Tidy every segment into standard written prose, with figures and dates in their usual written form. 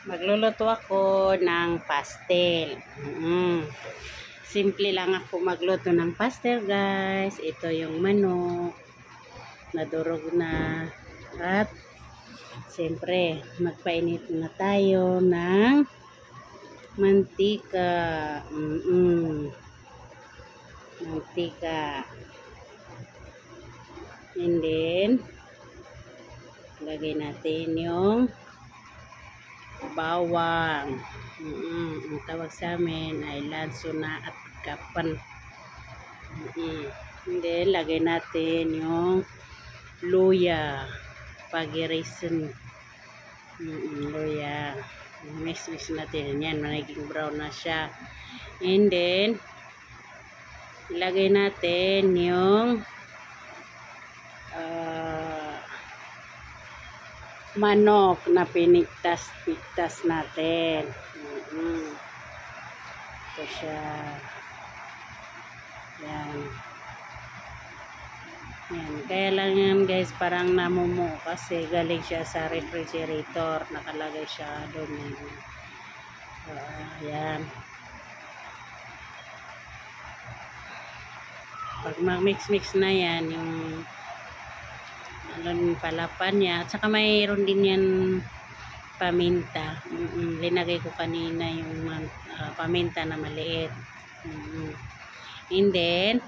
Magluluto ako ng pastel. Simple lang ako magluto ng pastel, guys. Ito yung manok. Nadurog na. At siyempre, magpainit na tayo ng mantika. Mantika. And then, lagay natin yung bawang. Ang tawag sa amin ay lansuna at kapan. And then, lagay natin yung luya. Pagirisin. Luya. Mix natin. Yan, naging brown na siya. And then, ilagay natin yung manok na piniktas natin. Ito siya. Yan. Yan. Kaya lang yan, guys, parang namumuo kasi galing siya sa refrigerator. Nakalagay siya doon. Yan. Pag mag-mix na yan, yung palapan niya. At saka mayroon din yan paminta. Linagay ko kanina yung paminta na maliit. And then,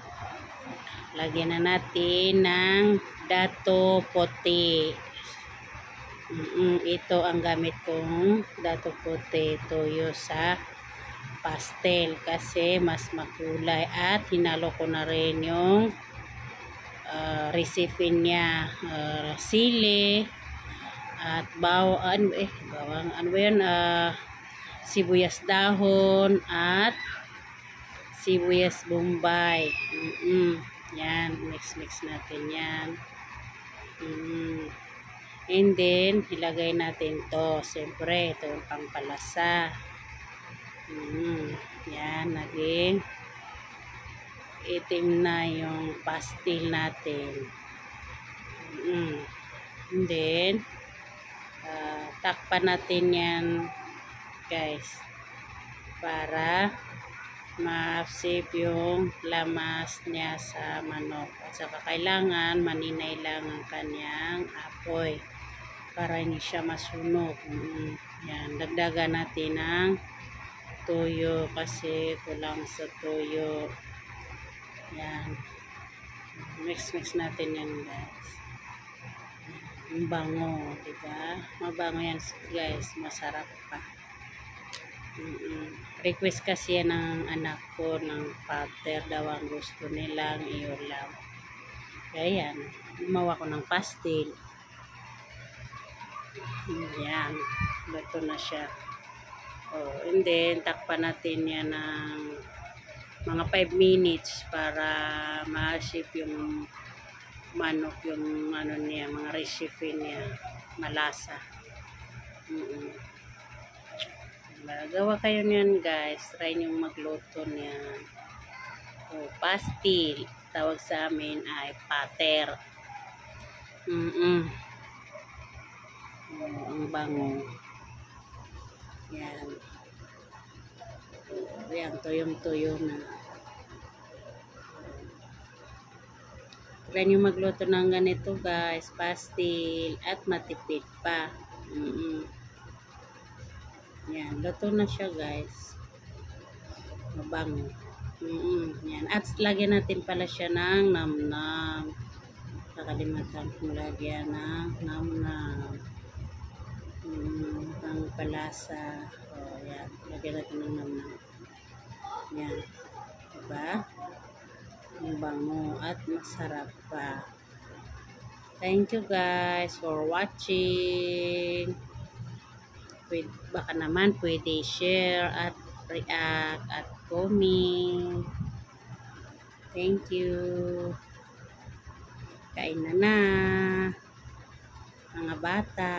lagyan na natin ng dato puti. Ito ang gamit kong dato puti. Toyo sa pastel kasi mas makulay. At hinalo ko na rin yung recipe niya, sili at bawang, ano ba yun, sibuyas dahon at sibuyas bombay. Yan, mix natin yan. And then ilagay natin to, siyempre ito yung pampalasa. Yan, naging itim na yung pastel natin. And then, takpan natin yan, guys, para ma-save yung lamas niya sa manok. At saka kailangan maninay lang ang kanyang apoy para hindi siya masunog. Yan, dagdagan natin ng toyo kasi kulang sa toyo. Yan. Mix natin yan, guys. Ang bango, diba? Mabango yan, guys. Masarap pa. Request kasi yan ng anak ko ng pater daw ang gusto nilang iulaw. Kaya yan. Gumawa ko ng pastel. Yan. Luto na siya. And then, takpan natin yan ng mga 5 minutes para ma-shape yung manok, yung ano niya, mga recipe niya, malasa. Gawa kayo niyan, guys. Try nyo magluto niyan. Pastel. Tawag sa amin ay pater. Ang bango. Yan. Yan, tuyong-tuyo na. Try nyo magluto ng ganito, guys. Pastel. At matipid pa. Yan. Luto na siya, guys. Mabango. Yan. At lagyan natin pala siya ng namnam. Nakalimutan kong lagyan ng namnam. Ang palasa. Yan. Lagyan natin ng namnam. Yan. Diba? Ang bango at masarap pa. Thank you, guys, for watching. Baka naman pwede share at react at comment. Thank you. Kain na mga bata.